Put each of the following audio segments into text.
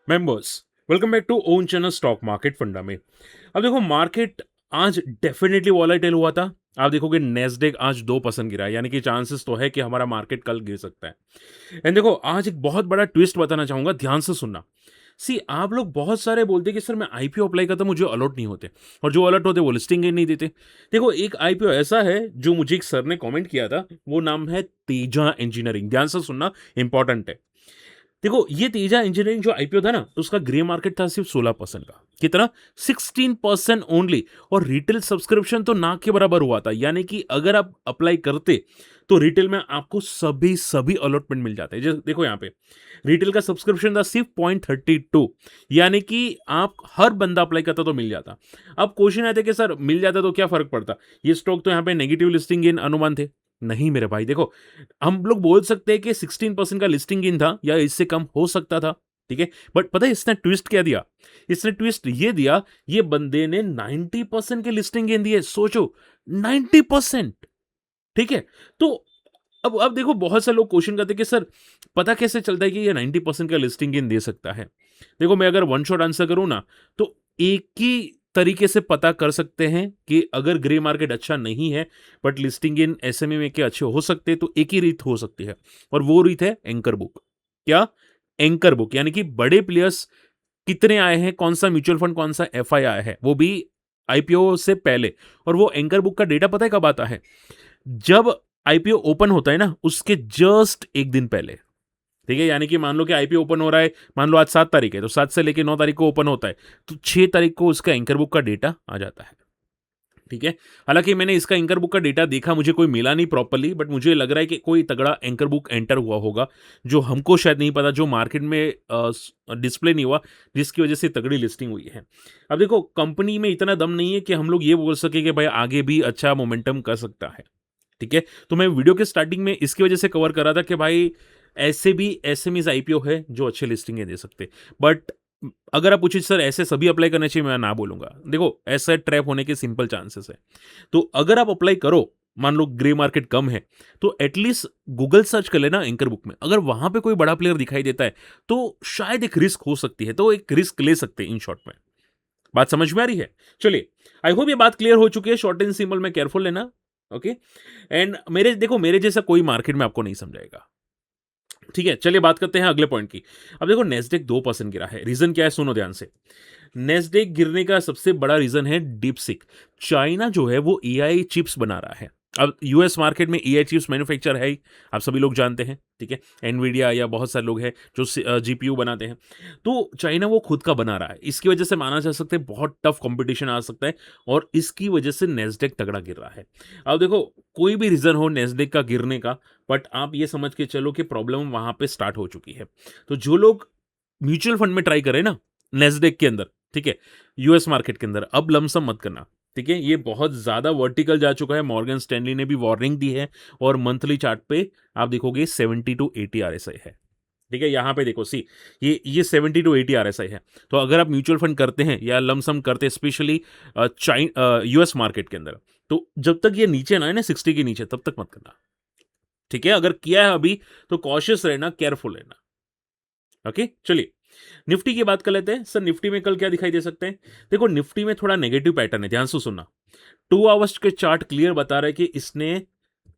Members, welcome back to own channel stock market funda में। अब देखो, मार्केट आज डेफिनेटली वॉलेटाइल हुआ था। आप देखोगे नेस्डेक आज 2% गिरा है, यानी कि चांसेस तो है कि हमारा मार्केट कल गिर सकता है। एंड देखो, आज एक बहुत बड़ा ट्विस्ट बताना चाहूंगा, ध्यान से सुनना। सी, आप लोग बहुत सारे बोलते हैं कि सर मैं आईपीओ अप्लाई करता, मुझे अलर्ट नहीं होते, और जो अलर्ट होते वो लिस्टिंग नहीं देते। देखो, एक आईपीओ ऐसा है जो मुझे एक सर ने कमेंट किया था, वो नाम है तेजा इंजीनियरिंग। ध्यान से सुनना, इंपॉर्टेंट है। देखो, ये तेजा इंजीनियरिंग जो आईपीओ था ना, उसका ग्रे मार्केट था सिर्फ 16% का। कितना? 16% ओनली। और रिटेल सब्सक्रिप्शन तो ना के बराबर हुआ था, यानी कि अगर आप अप्लाई करते तो रिटेल में आपको सभी सभी अलॉटमेंट मिल जाते हैं। जैसे देखो, यहाँ पे रिटेल का सब्सक्रिप्शन था सिर्फ 0.32, यानी कि आप हर बंदा अप्लाई करता तो मिल जाता। अब क्वेश्चन आते कि सर मिल जाता तो क्या फर्क पड़ता, ये स्टॉक तो यहाँ पे नेगेटिव लिस्टिंग इन अनुमान थे। नहीं मेरे भाई, देखो, हम लोग बोल सकते हैं कि 16% का लिस्टिंग इन था या इससे कम हो सकता था, ठीक है। बट पता है इसने ट्विस्ट क्या दिया? इसने ट्विस्ट ये दिया, ये बंदे ने 90% के लिस्टिंग इन दिए। सोचो, 90%, ठीक है। तो अब देखो, बहुत से लोग क्वेश्चन करते हैं कि सर पता कैसे चलता है कि ये 90% का लिस्टिंग इन दे सकता है। देखो, मैं अगर वन शॉट आंसर करूं ना, तो एक ही तरीके से पता कर सकते हैं कि अगर ग्रे मार्केट अच्छा नहीं है बट लिस्टिंग इन एसएमए में के अच्छे हो सकते हैं, तो एक ही रीत हो सकती है, और वो रीत है एंकर बुक। क्या? एंकर बुक, यानी कि बड़े प्लेयर्स कितने आए हैं, कौन सा म्यूचुअल फंड, कौन सा एफआई आया है, वो भी आईपीओ से पहले। और वो एंकर बुक का डेटा पता है कब आता है? जब आईपीओ ओपन होता है ना, उसके जस्ट एक दिन पहले, ठीक है। यानी कि मान लो कि आईपीओ ओपन हो रहा है, मान लो आज 7 तारीख है, तो 7 से लेकर 9 तारीख को ओपन होता है, तो 6 तारीख को उसका एंकर बुक का डेटा आ जाता है, ठीक है। हालांकि मैंने इसका एंकर बुक का डेटा देखा, मुझे कोई मिला नहीं प्रॉपर्ली, बट मुझे लग रहा है कि कोई तगड़ा एंकर बुक एंटर हुआ होगा, जो हमको शायद नहीं पता, जो मार्केट में डिस्प्ले नहीं हुआ, जिसकी वजह से तगड़ी लिस्टिंग हुई है। अब देखो, कंपनी में इतना दम नहीं है कि हम लोग ये बोल सके कि भाई आगे भी अच्छा मोमेंटम कर सकता है, ठीक है। तो मैं वीडियो के स्टार्टिंग में इसकी वजह से कवर कर रहा था कि भाई ऐसे भी एसएमईज आईपीओ है जो अच्छे लिस्टिंग दे सकते। बट अगर आप पूछे सर ऐसे सभी अप्लाई करने चाहिए, मैं ना बोलूंगा। देखो, ऐसा ट्रैप होने के सिंपल चांसेस है। तो अगर आप अप्लाई करो, मान लो ग्रे मार्केट कम है, तो एटलीस्ट गूगल सर्च कर लेना एंकर बुक में, अगर वहां पे कोई बड़ा प्लेयर दिखाई देता है तो शायद एक रिस्क हो सकती है, तो एक रिस्क ले सकते हैं इन शॉर्ट में। बात समझ में आ रही है? चलिए, आई होप ये बात क्लियर हो चुकी है। शॉर्ट एंड सिंपल में केयरफुल लेना, ओके। एंड मेरे जैसा कोई मार्केट में आपको नहीं समझाएगा, ठीक है। चलिए बात करते हैं अगले पॉइंट की। अब देखो, नेस्डेक 2% गिरा है। रीजन क्या है, सुनो ध्यान से। नेस्डेक गिरने का सबसे बड़ा रीजन है डीपसीक। चाइना जो है वो एआई चिप्स बना रहा है। अब यूएस मार्केट में एआई चिप्स मैन्युफैक्चर है ही, आप सभी लोग जानते हैं, ठीक है। एनवीडिया या बहुत सारे लोग हैं जो जीपीयू बनाते हैं। तो चाइना वो खुद का बना रहा है, इसकी वजह से माना जा सकता है बहुत टफ कंपटीशन आ सकता है, और इसकी वजह से नेस्डेक तगड़ा गिर रहा है। अब देखो, कोई भी रीजन हो नेस्डेक का गिरने का, बट आप ये समझ के चलो कि प्रॉब्लम वहां पे स्टार्ट हो चुकी है। तो जो लोग म्यूचुअल फंड में ट्राई करें ना, नेस्डेक के अंदर, ठीक है, यूएस मार्केट के अंदर, अब लमसम मत करना, ठीक है। ये बहुत ज्यादा वर्टिकल जा चुका है। मॉर्गन स्टैनली ने भी वार्निंग दी है, और मंथली चार्ट पे आप देखोगे 70 to 80 आरएसआई है, ठीक है। यहां पे देखो, सी, ये 70 to 80 आरएसआई है। तो अगर आप म्यूचुअल फंड करते हैं या लमसम करते हैं, स्पेशली यूएस मार्केट के अंदर, तो जब तक ये नीचे ना है ना, 60 के नीचे, तब तक मत करना, ठीक है। अगर किया है अभी तो कॉशियस रहना, केयरफुल रहना, ओके। चलिए, निफ्टी की बात कर लेते हैं। सर निफ्टी में कल क्या दिखाई दे सकते हैं? देखो, निफ्टी में थोड़ा नेगेटिव पैटर्न है, ध्यान से सुनना। 2 आवर्स के चार्ट क्लियर बता रहा है कि इसने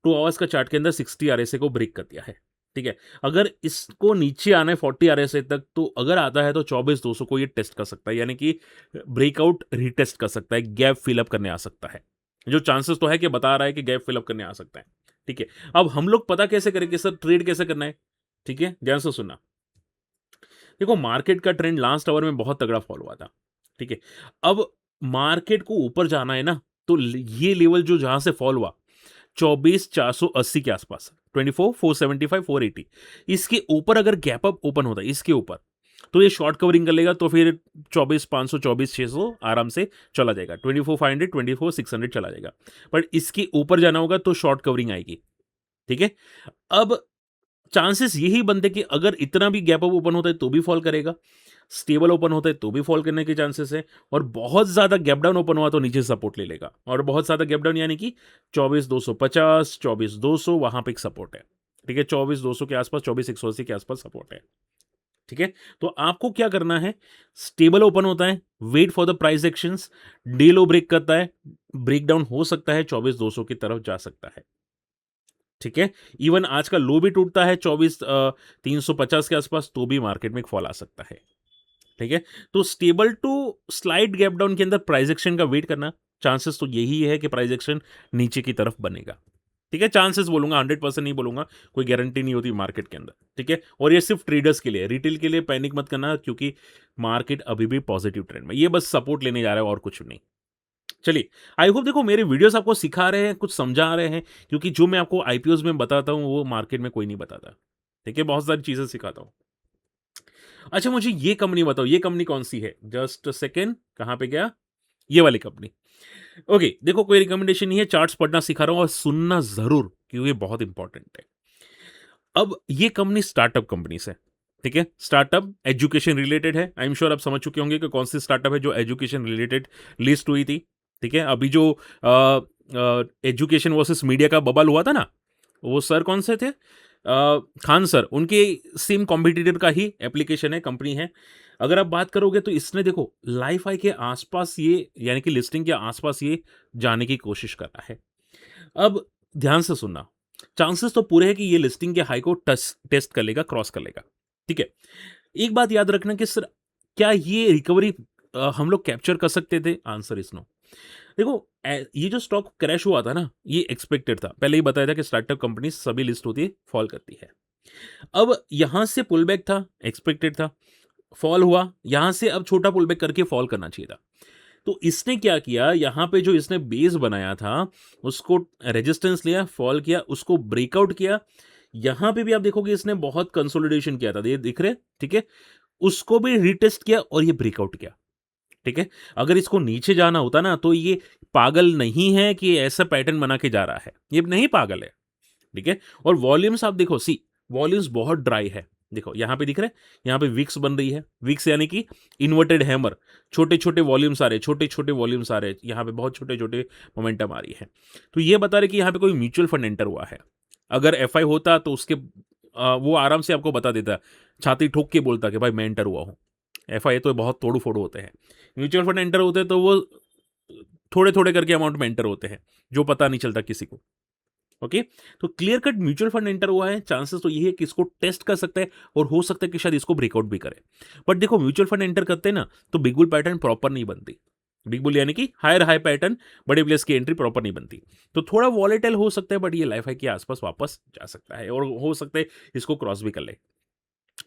2 आवर्स का चार्ट के अंदर 60 आरएसए को ब्रेक कर दिया है, ठीक है। अगर इसको नीचे आना है 40 आरएसए तक, तो अगर आता है तो 24,200 को ये टेस्ट कर सकता है, यानी कि ब्रेकआउट रीटेस्ट कर सकता है, गैप फिलअप करने आ सकता है। जो चांसेस तो है कि बता रहा है कि गैप फिलअप करने आ सकता है, ठीक है। अब हम लोग पता कैसे करेंगे सर, ट्रेड कैसे करना है, ठीक है, ध्यान से सुनना। देखो, मार्केट का ट्रेंड लास्ट आवर में बहुत तगड़ा फॉल हुआ था, ठीक है। अब मार्केट को ऊपर जाना है ना, तो ये लेवल जो जहां से फॉल हुआ, 24,480 के आसपास, 24,475, 480, इसके ऊपर अगर गैप अप ओपन होता है इसके ऊपर, तो ये शॉर्ट कवरिंग कर लेगा, तो फिर 24,500, 24,600 आराम से चला जाएगा, 24,500, 24,600 चला जाएगा। पर इसके ऊपर जाना होगा तो शॉर्ट कवरिंग आएगी, ठीक है। अब चांसेस यही बनते कि अगर इतना भी गैप अप ओपन होता है तो भी फॉल करेगा, स्टेबल ओपन होता है तो भी फॉल करने के चांसेस है, और बहुत ज्यादा गैप डाउन ओपन हुआ तो नीचे सपोर्ट ले लेगा। और बहुत ज्यादा गैप डाउन यानी कि 24,250, 24,200 वहां पे एक सपोर्ट है, ठीक है। 24,200 के आसपास, 24,180 के आसपास सपोर्ट है, ठीक है? तो आपको क्या करना है, स्टेबल ओपन होता है, wait for the price actions, day low break करता है, ब्रेकडाउन हो सकता है 24,200 की तरफ जा सकता है। ठीक है? इवन आज का लो भी टूटता है 24,350 के आसपास, तो भी मार्केट में एक फॉल आ सकता है। ठीक है? तो stable to slide gap down के अंदर प्राइस एक्शन का वेट करना, चांसेस तो यही है कि प्राइस एक्शन नीचे की तरफ बनेगा। ठीक है? चांसेस बोलूँगा, 100% नहीं बोलूँगा, कोई गारंटी नहीं होती मार्केट के अंदर। ठीक है? और ये सिर्फ ट्रेडर्स के लिए है, रिटेल के लिए पैनिक मत करना, क्योंकि मार्केट अभी भी पॉजिटिव ट्रेंड में, ये बस सपोर्ट लेने जा रहा है और कुछ नहीं। चलिए, आई होप देखो मेरे वीडियोस आपको सिखा रहे हैं, कुछ समझा रहे हैं, क्योंकि जो मैं आपको आईपीओस में बताता हूँ, वो मार्केट में कोई नहीं बताता। ठीक है? बहुत सारी चीज़ें सिखाता हूँ। अच्छा, मुझे ये कंपनी बताओ, ये कंपनी कौन-सी है? जस्ट अ सेकंड, कहाँ पे गया? ये वाली कंपनी। ओके, देखो कोई रिकमेंडेशन नहीं है, चार्ट्स पढ़ना सिखा रहा हूँ और सुनना ज़रूर, क्योंकि ये बहुत इंपॉर्टेंट है। अब ये कंपनी स्टार्टअप कंपनीज़ है, ठीक है? स्टार्टअप एजुकेशन रिलेटेड है। आई एम श्योर आप समझ चुके होंगे कि कौन सी स्टार्टअप है जो एजुकेशन रिलेटेड लिस्ट हुई थी, ठीक है? अभी जो एजुकेशन वर्सेस मीडिया का बबल हुआ था ना, वो सर कौन से थे? खान सर, उनके सेम कॉम्पिटिटर का ही एप्लीकेशन है, कंपनी है। अगर आप बात करोगे तो इसने देखो लाइफ़हाई के आस-पास ये, यानी कि लिस्टिंग के आस-पास ये जाने की कोशिश कर रहा है। अब ध्यान से सुनना, चांसेस तो पूरे हैं कि ये लिस्टिंग के हाई को टेस्ट कर लेगा, क्रॉस कर लेगा। ठीक है? एक बात याद रखना कि सर क्या ये रिकवरी हम लोग कैप्चर कर सकते थे? Answer is no. देखो ये जो स्टॉक क्रैश हुआ था ना, ये एक्सपेक्टेड था। पहले ही बताया था कि स्टार्टअप कंपनी सभी लिस्ट होती है, फॉल करती है। अब यहाँ से पुल बैक था, एक्सपेक्टेड था, फॉल हुआ, यहाँ से अब छोटा पुल बैक करके फॉल करना चाहिए था। तो इसने क्या किया, यहाँ पे जो इसने बेस बनाया था, उसको रेजिस्टेंस लिया, फॉल किया, उसको ब्रेकआउट किया। यहाँ पे भी आप देखोगे इसने बहुत कंसोलिडेशन किया था, ये दिख रहे हैं, ठीक है? उसको भी रीटेस्ट किया और ये ब्रेकआउट किया, ठीक है? अगर इसको नीचे जाना होता ना, तो ये पागल नहीं है कि ऐसा पैटर्न बना के जा रहा है, ये नहीं पागल है, ठीक है? और वॉल्यूम्स आप देखो, वॉल्यूम्स बहुत ड्राई है। देखो यहाँ पे दिख रहा है, यहाँ पे विक्स बन रही है, विक्स यानी कि इन्वर्टेड हैमर, छोटे-छोटे वॉल्यूम्स आ रहे हैं, छोटे-छोटे वॉल्यूम्स आ रहे हैं, यहाँ पे बहुत छोटे-छोटे मोमेंटम आ रही है। तो ये बता रहे कि यहाँ पे कोई म्यूचुअल फंड एंटर हुआ है। अगर एफआई होता तो उसके वो आराम से आपको बता देता, छाती ठोक के बोलता कि भाई मैं एंटर हुआ हूँ। एफआई तो बहुत तोड़-फोड़ होते हैं। म्यूचुअल फंड एंटर होते हैं तो वो थोड़े-थोड़े करके अमाउंट में एंटर होते हैं, जो पता नहीं चलता किसी को। ओके, तो clear cut mutual fund enter हुआ है, चांसेस तो ये है कि इसको टेस्ट कर सकता है और हो सकता है कि शायद इसको ब्रेकआउट भी करे। बट देखो म्यूचुअल फंड एंटर करते हैं ना, तो बिग बुल पैटर्न प्रॉपर नहीं बनती। बिग बुल यानी कि हायर हाई पैटर्न, बड़े प्लेस की एंट्री प्रॉपर नहीं बनती। तो थोड़ा वॉलेटाइल हो सकता है, बट ये लाइफ हाई के आसपास वापस जा सकता है और हो सकता है इसको क्रॉस भी कर ले।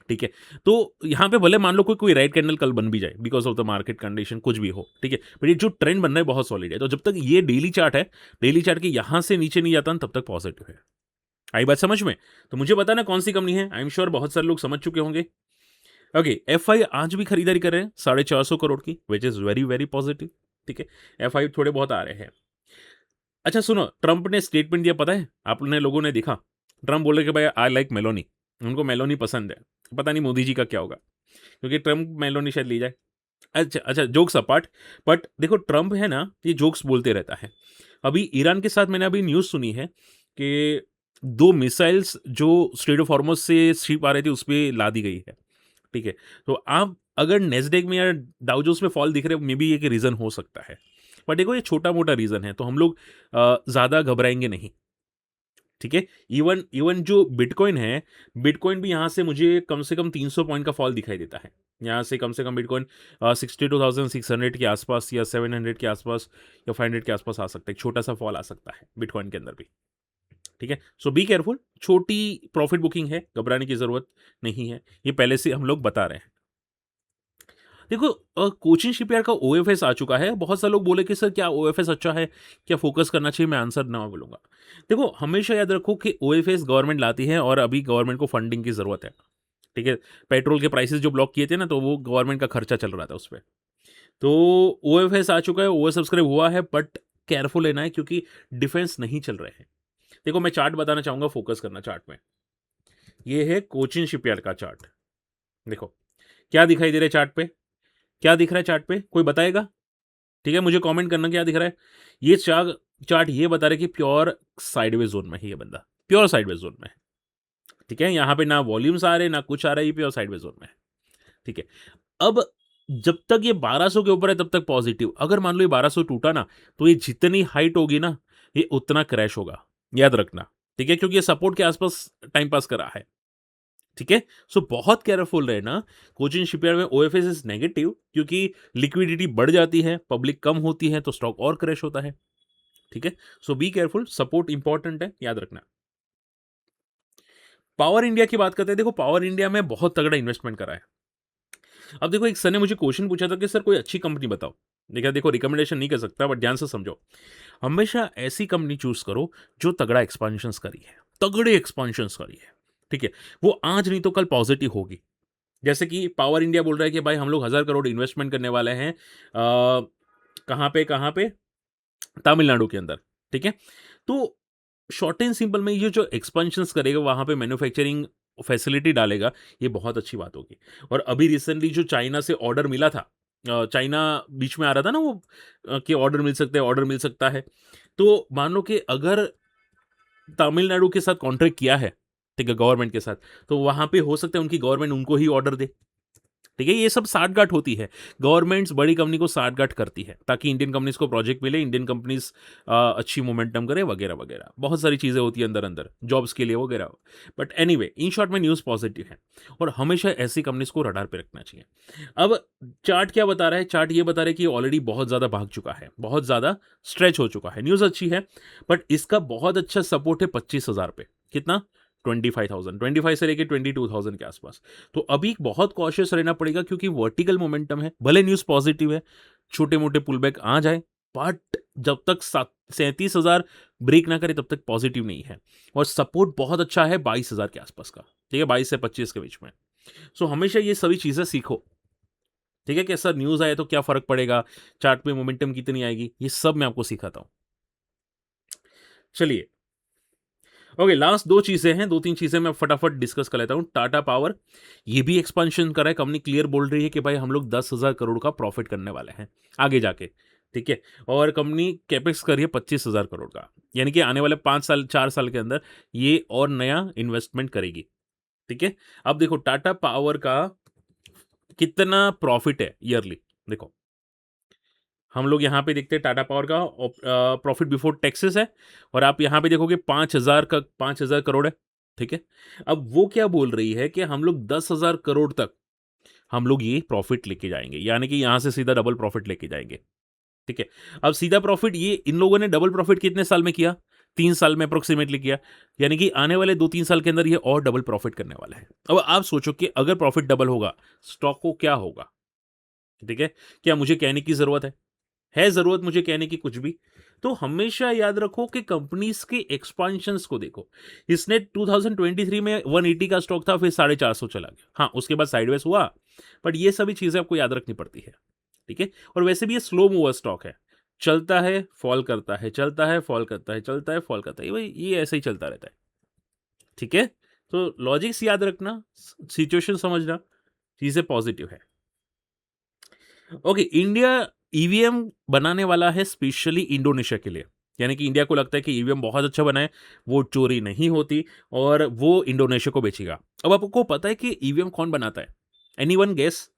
ठीक है? तो यहाँ पे भले मान लो कोई कोई राइट कैंडल कल बन भी जाए because of the market condition, कुछ भी हो, ठीक है? बट ये जो ट्रेंड बन रहा है बहुत सॉलिड है। तो जब तक ये डेली चार्ट है, डेली चार्ट के यहाँ से नीचे नहीं जाता ना, तब तक पॉजिटिव है। आई बात समझ में? तो मुझे बताना कौन सी कंपनी है? आई एम श्योर बहुत सारे लोग समझ चुके होंगे। ओके, एफआई आज भी खरीदारी कर रहे हैं 450 करोड़ की, which is very, very positive. ठीक है? एफआई थोड़े बहुत आ रहे हैं। अच्छा सुनो, ट्रंप ने स्टेटमेंट दिया पता है? आपने लोगों ने देखा? ट्रंप बोल रहे कि भाई आई लाइक मेलोनी, उनको मेलोनी पसंद है। पता नहीं मोदी जी का क्या होगा? क्योंकि ट्रंप मेलोनी शायद ले जाए। अच्छा, अच्छा जोक्स अपार्ट, बट देखो ट्रंप है ना, ये जोक्स बोलते रहता है। अभी ईरान के साथ मैंने अभी न्यूज़ सुनी है कि 2 मिसाइल्स जो स्ट्रेट ऑफ हॉर्मुज़ से शिप आ रहे थे, उस पे ला दी गई है, ठीक है? तो आप अगर नैस्डैक में या डाउ जोन्स में फॉल दिख रहे हैं, मे बी एक रीज़न हो सकता है। बट देखो ये छोटा-मोटा रीज़न है, तो हम लोग ज़्यादा घबराएँगे नहीं। ठीक है? इवन इवन जो बिटकॉइन है, बिटकॉइन भी यहाँ से मुझे कम से कम 300 पॉइंट का फॉल दिखाई देता है। यहाँ से कम बिटकॉइन 62,600 के आसपास या 700 के आसपास या 500 के आसपास आ सकता है। एक छोटा-सा फॉल आ सकता है बिटकॉइन के अंदर भी। ठीक है? सो बी केयरफुल, छोटी प्रॉफिट बुकिंग है, घबराने की ज़रूरत नहीं है। ये पहले से हम लोग बता रहे हैं। देखो कोचिन शिपयार्ड का ओएफएस आ चुका है। बहुत सारे लोग बोले कि सर क्या ओएफएस अच्छा है? क्या फ़ोकस करना चाहिए? मैं आंसर ना बोलूँगा। देखो हमेशा याद रखो कि ओएफएस गवर्नमेंट लाती है और अभी गवर्नमेंट को फंडिंग की ज़रूरत है। ठीक है? पेट्रोल के प्राइसेज़ जो ब्लॉक किए थे ना, तो वो गवर्नमेंट का खर्चा चल रहा था उसपे। तो ओएफएस आ चुका है, ओवर सब्सक्राइब हुआ है, बट केयरफुल लेना है क्योंकि डिफेंस नहीं चल रहे हैं। देखो मैं चार्ट बताना चाहूँगा, फ़ोकस करना चार्ट में। ये है कोचिन शिपयार्ड का चार्ट। देखो, क्या दिखाई दे रहा है चार्ट पे? क्या दिख रहा है चार्ट पे? कोई बताएगा? ठीक है, मुझे कमेंट करना क्या दिख रहा है। ये चार्ट ये बता रहा है कि प्योर साइडवेज जोन में है ये बंदा, प्योर साइडवेज जोन में है। ठीक है, यहाँ पे ना वॉल्यूम्स आ रहे हैं, ना कुछ आ रहा है, ये प्योर साइडवेज जोन में है। ठीक है। अब जब तक ये 1200 के ऊपर है तब तक पॉजिटिव, अगर मान लो ये 1200 टूटा ना, तो ये जितनी हाइट होगी ना, ये उतना क्रैश होगा, याद रखना। ठीक है, क्योंकि ये सपोर्ट के आसपास टाइम पास कर रहा है। ठीक है, सो बहुत केयरफुल रहना। कोचिन शिपयार्ड में ओएफएस इज नेगेटिव क्योंकि लिक्विडिटी बढ़ जाती है, पब्लिक कम होती है, तो स्टॉक और क्रैश होता है। ठीक है, सो बी केयरफुल, सपोर्ट इंपॉर्टेंट है, याद रखना। पावर इंडिया की बात करते हैं। देखो, पावर इंडिया में बहुत तगड़ा इन्वेस्टमेंट करा है। अब देखो, एक सर ने मुझे क्वेश्चन पूछा था कि सर कोई अच्छी कंपनी बताओ। देखो रिकमेंडेशन नहीं कर सकता, बट ध्यान से समझो। हमेशा ऐसी कंपनी चूज करो जो तगड़ा एक्सपांशन करी है, तगड़े एक्सपांशन करी है। ठीक है, वो आज नहीं तो कल पॉजिटिव होगी। जैसे कि पावर इंडिया बोल रहा है कि भाई हम लोग 1000 करोड़ इन्वेस्टमेंट करने वाले हैं, कहाँ पे, तमिलनाडु के अंदर। ठीक है, तो शॉर्ट एंड सिंपल में ये जो एक्सपेंशंस करेगा, वहाँ पे मैन्युफैक्चरिंग फैसिलिटी डालेगा, ये बहुत अच्छी बात होगी। और अभी रिसेंटली जो चाइना से ऑर्डर मिला था, चाइना बीच में आ रहा था ना वो, कि ऑर्डर मिल सकते हैं, ऑर्डर मिल सकता है। तो मान लो कि अगर तमिलनाडु के साथ कॉन्ट्रैक्ट किया है, ठीक है, गवर्नमेंट के साथ, तो वहाँ पे हो सकता है उनकी गवर्नमेंट उनको ही ऑर्डर दे। ठीक है, ये सब साठगांठ होती है। गवर्नमेंट्स बड़ी कंपनी को साठगांठ करती है ताकि इंडियन कंपनीज को प्रोजेक्ट मिले, इंडियन कंपनीज अच्छी मोमेंटम करे, वगैरह वगैरह। बहुत सारी चीज़ें होती है अंदर अंदर जॉब्स के लिए वगैरह। बट एनीवे, इन शॉर्ट में न्यूज़ पॉजिटिव है और हमेशा ऐसी कंपनीज को रडार पे रखना चाहिए। अब चार्ट क्या बता रहा है? चार्ट ये बता रहा है कि ऑलरेडी बहुत ज़्यादा भाग चुका है, बहुत ज़्यादा स्ट्रेच हो चुका है। न्यूज़ अच्छी है, बट इसका बहुत अच्छा सपोर्ट है 25,000 पे। कितना? 25,000, 25 से लेके 22,000 के आसपास। तो अभी बहुत कॉशियस रहना पड़ेगा क्योंकि वर्टिकल मोमेंटम है। भले न्यूज़ पॉजिटिव है, छोटे-मोटे पुलबैक आ जाए, बट जब तक 37,000 ब्रेक ना करे तब तक पॉजिटिव नहीं है। और सपोर्ट बहुत अच्छा है 22,000 के आसपास का। ठीक है, 22 से 25 के बीच में। सो हमेशा ये सभी चीज़ें सीखो। ठीक है, कि सर न्यूज़ आए तो क्या फ़र्क पड़ेगा, चार्ट पे मोमेंटम कितनी आएगी, ये सब मैं आपको सिखाता हूँ। चलिए, ओके, लास्ट 2 चीज़ें हैं, 2-3 चीज़ें मैं फटाफट डिस्कस कर लेता हूँ। टाटा पावर, ये भी एक्सपेंशन कर रहा है। कंपनी क्लियर बोल रही है कि भाई हम लोग 10,000 करोड़ का प्रॉफिट करने वाले हैं आगे जाके। ठीक है, और कंपनी कैपेक्स कर रही है 25,000 करोड़ का, यानी कि आने वाले 5 साल 4 साल के अंदर ये और नया इन्वेस्टमेंट करेगी। ठीक है, अब देखो टाटा पावर का कितना प्रॉफिट है ईयरली। देखो, हम लोग यहाँ पे देखते हैं टाटा पावर का प्रॉफिट बिफोर टैक्सेस है, और आप यहाँ पे देखोगे 5,000 करोड़ है। ठीक है, अब वो क्या बोल रही है कि हम लोग 10,000 करोड़ तक हम लोग ये प्रॉफिट लेके जाएंगे, यानी कि यहाँ से सीधा डबल प्रॉफिट लेके जाएंगे। ठीक है, अब सीधा प्रॉफिट, ये इन लोगों ने डबल प्रॉफिट कितने साल में किया? 3 साल में अप्रोक्सीमेटली किया, यानी कि आने वाले 2-3 साल के अंदर ये और डबल प्रॉफिट करने वाला है। अब आप सोचो कि अगर प्रॉफिट डबल होगा, स्टॉक को क्या होगा? ठीक है, क्या मुझे कहने की जरूरत है ज़रूरत मुझे कहने की कुछ भी? तो हमेशा याद रखो कि कंपनीज़ के एक्सपेंशंस को देखो। इसने 2023 में 180 का स्टॉक था, फिर 450 चला गया। हाँ, उसके बाद साइडवेज हुआ, बट ये सभी चीज़ें आपको याद रखनी पड़ती है। ठीक है? और वैसे भी ये स्लो मूवर स्टॉक है। चलता है, फॉल करता है, चलता है, फॉल करता है, चलता है, फॉल करता है। ये ऐसे ही चलता रहता है। ठीक है? तो लॉजिक्स याद रखना, सिचुएशन समझना, चीज़ें पॉजिटिव है। ओके, इंडिया ईवीएम बनाने वाला है स्पेशली इंडोनेशिया के लिए। यानी कि इंडिया को लगता है कि ईवीएम बहुत अच्छा बना है, वो चोरी नहीं होती, और वो इंडोनेशिया को बेचेगा। अब आपको पता है कि ईवीएम कौन बनाता है? Anyone guess?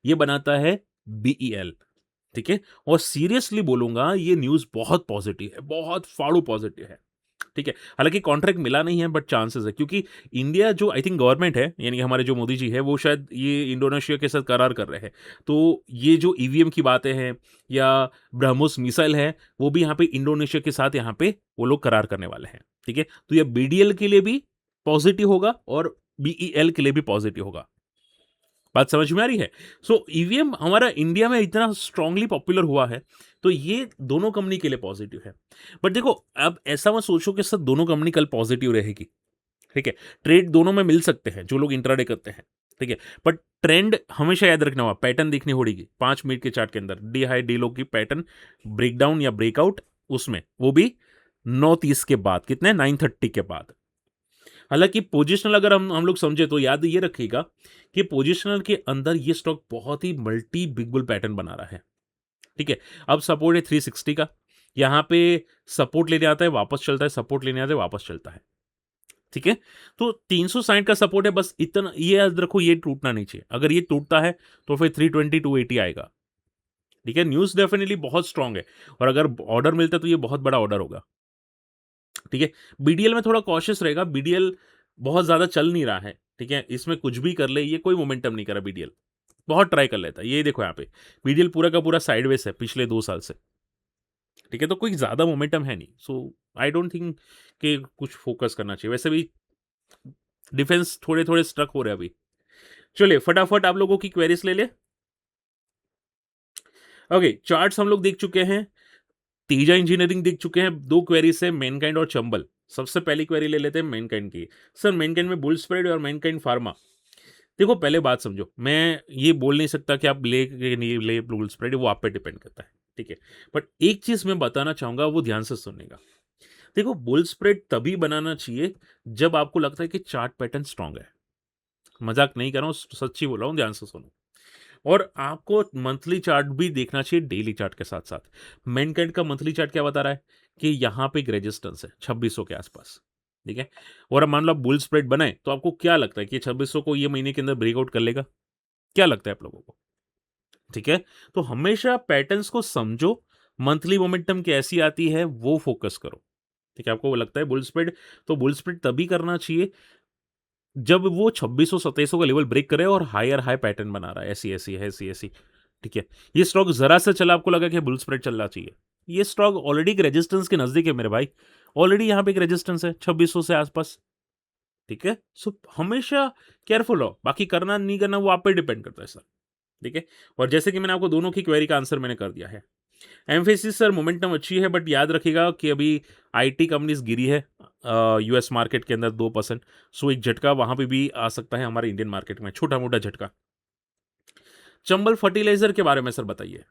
ये बनाता है बीईएल। ठीक है, और सीरियसली बोलूंगा, ये न्यूज़ बहुत पॉजिटिव है, बहुत फाड़ू पॉजिटिव है। ठीक है, हालांकि कॉन्ट्रैक्ट मिला नहीं है, बट चांसेस है, क्योंकि इंडिया जो आई थिंक गवर्नमेंट है, यानी कि हमारे जो मोदी जी है, वो शायद ये इंडोनेशिया के साथ करार कर रहे हैं। तो ये जो ईवीएम की बातें हैं या ब्रह्मोस मिसाइल है, वो भी यहाँ पे इंडोनेशिया के साथ यहाँ पे वो लोग करार करने वाले हैं। ठीक है, तो ये बीडीएल के लिए भी पॉजिटिव होगा और बीईएल के लिए भी पॉजिटिव होगा। बात समझ में आ रही है? सो ईवीएम हमारा इंडिया में इतना स्ट्रांगली पॉपुलर हुआ है, तो ये दोनों कंपनी के लिए पॉजिटिव है। बट देखो, अब ऐसा मत सोचो कि सर दोनों कंपनी कल पॉजिटिव रहेगी। ठीक है, ट्रेड दोनों में मिल सकते हैं जो लोग इंट्राडे करते हैं। ठीक है, बट ट्रेंड हमेशा याद रखना होगा, पैटर्न देखनी होगी 5 मिनट के चार्ट के अंदर, डी हाई डी लो की पैटर्न, ब्रेकडाउन या ब्रेकआउट, उसमें वो भी 9:30 के बाद, कितने, 9:30 के बाद। हालांकि पोजिशनल अगर हम लोग समझे तो याद ये रखिएगा कि पोजिशनल के अंदर ये स्टॉक बहुत ही मल्टी बिग बुल पैटर्न बना रहा है। ठीक है, अब सपोर्ट है 360 का, यहाँ पे सपोर्ट लेने आता है, वापस चलता है, सपोर्ट लेने आता है, वापस चलता है। ठीक है? तो 360 का सपोर्ट है, बस इतना ये याद रखो, ये टूटना नहीं चाहिए। अगर ये टूटता है तो फिर 320 280 आएगा। ठीक है? न्यूज़ डेफिनिटली बहुत स्ट्रांग है और अगर ऑर्डर मिलता है तो ये बहुत बड़ा ऑर्डर होगा। ठीक है? बीडीएल में थोड़ा कॉशियस रहेगा, बीडीएल बहुत ज़्यादा चल नहीं रहा है। ठीक है? इसमें कुछ भी कर ले, ये कोई मोमेंटम नहीं कर रहा बीडीएल। बहुत ट्राई कर लेता है। ये देखो यहाँ पे, बीडीएल पूरा का पूरा साइडवेज है पिछले 2 साल से। ठीक है? तो कोई ज़्यादा मोमेंटम है नहीं। सो आई डोंट थिंक कि कुछ फोकस करना चाहिए। वैसे भी डिफेंस थोड़े-थोड़े स्ट्रक हो रहे हैं अभी। चलिए फटाफट आप लोगों की क्वेरीज़ ले लें। ओके, चार्ट्स हम लोग देख चुके हैं, तेजा इंजीनियरिंग देख चुके हैं, 2 क्वेरीज़ है मैनकाइंड और चंबल। सबसे पहली क्वेरी ले लेते हैं मैनकाइंड की। सर मैनकाइंड में बुल स्प्रेड और मैनकाइंड फार्मा। देखो पहले बात समझो, मैं ये बोल नहीं सकता कि आप ले कि नहीं ले बुल स्प्रेड, वो आप पे डिपेंड करता है। ठीक है? बट एक चीज़ मैं बताना चाहूँगा, वो ध्यान से सुनिएगा। देखो बुल स्प्रेड तभी बनाना चाहिए जब आपको लगता है कि चार्ट पैटर्न स्ट्रांग है। मज़ाक नहीं कर रहा हूँ, सच्ची बोल रहा हूँ, ध्यान से सुनो। और आपको मंथली चार्ट भी देखना चाहिए डेली चार्ट के साथ-साथ। मैनकाइंड का मंथली चार्ट क्या बता रहा है कि यहाँ पे एक रेजिस्टेंस है 2600 के आसपास, ठीक है? और अब मान लो आप बुल स्प्रेड बनाएँ, तो आपको क्या लगता है कि 2600 को ये महीने के अंदर ब्रेकआउट कर लेगा? क्या लगता है आप लोगों को? ठीक है? तो हमेशा पैटर्न्स को समझो, मंथली मोमेंटम कैसी आती है, वो फ़ोकस करो। ठीक है? आपको वो लगता है बुल स्प्रेड, तो बुल स्प्रेड तभी करना चाहिए जब वो 2600-2700 का लेवल ब्रेक करे और हायर हाई पैटर्न बना रहा है, ऐसी-ऐसी। ठीक है? ये स्टॉक ज़रा सा चला, आपको लगा कि बुल स्प्रेड चलना चाहिए। ये स्टॉक ऑलरेडी एक रेजिस्टेंस के नज़दीक है मेरे भाई। ऑलरेडी यहाँ पे एक रेजिस्टेंस है 2600 से आसपास। ठीक है? सो हमेशा केयरफुल रहो। बाकी करना नहीं करना वो आप पे डिपेंड करता है सर। ठीक है? और जैसे कि मैंने आपको दोनों की क्वेरी का आंसर मैंने कर दिया है। एम्फेसिस सर मोमेंटम अच्छी है, बट याद रखिएगा कि अभी आईटी कंपनीज गिरी है यूएस मार्केट के अंदर 2%। सो एक झटका वहां पे भी आ सकता है हमारे इंडियन मार्केट में, छोटा मोटा झटका। चंबल फर्टिलाइजर के बारे में सर बताइए।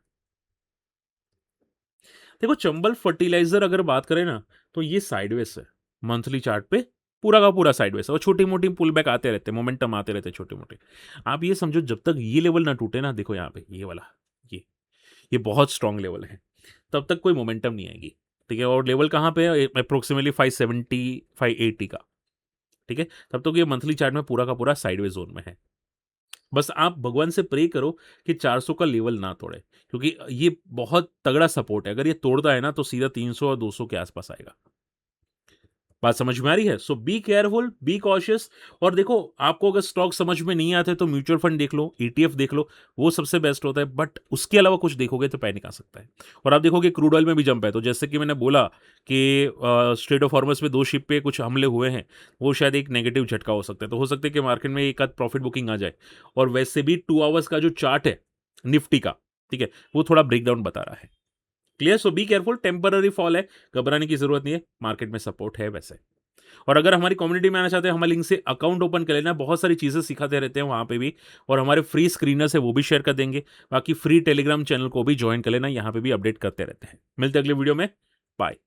देखो चंबल फर्टिलाइजर अगर बात करें ना, तो ये साइडवेज है मंथली चार्ट पे, पूरा का पूरा साइडवेज है और छोटी मोटी पुल बैक आते रहते हैं, मोमेंटम आते रहते हैं छोटे मोटे। आप ये समझो जब तक ये लेवल ना टूटे ना, देखो यहाँ पे ये वाला, ये ये बहुत स्ट्रांग लेवल है, तब तक कोई मोमेंटम नहीं आएगी। ठीक है? और लेवल कहाँ पे है? अप्रोक्सीमेटली 570 580 का। ठीक है? तब तक ये मंथली चार्ट में पूरा का पूरा साइडवेज जोन में है। बस आप भगवान से प्रे करो कि 400 का लेवल ना तोड़े, क्योंकि ये बहुत तगड़ा सपोर्ट है। अगर ये तोड़ता है ना तो सीधा 300 और 200 के आसपास आएगा। बात समझ में आ रही है? सो बी केयरफुल, बी कॉशियस। और देखो आपको अगर स्टॉक समझ में नहीं आते तो म्यूचुअल फंड देख लो, ईटीएफ देख लो, वो सबसे बेस्ट होता है। बट उसके अलावा कुछ देखोगे तो पैनिक आ सकता है। और आप देखोगे क्रूड ऑयल में भी जंप है, तो जैसे कि मैंने बोला कि स्ट्रेट ऑफ हॉर्मस में 2 शिप पे कुछ हमले हुए हैं, वो शायद एक नेगेटिव झटका हो सकता है। तो हो सकता है कि मार्केट में एक आध प्रॉफिट बुकिंग आ जाए। और वैसे भी 2 आवर्स का जो चार्ट है निफ्टी का, ठीक है, वो थोड़ा ब्रेकडाउन बता रहा है। Clear? So be careful, temporary fall है, घबराने की जरूरत नहीं है, मार्केट में सपोर्ट है वैसे। और अगर हमारी कम्युनिटी में आना चाहते हैं, हमारे लिंक से अकाउंट ओपन कर लेना, बहुत सारी चीज़ें सिखाते रहते हैं वहाँ पे भी। और हमारे फ्री स्क्रीनर्स है वो भी शेयर कर देंगे। बाकी फ्री टेलीग्राम चैनल को भी ज्वाइन कर लेना, यहाँ पे भी अपडेट करते रहते हैं। मिलते हैं अगले वीडियो में। बाय।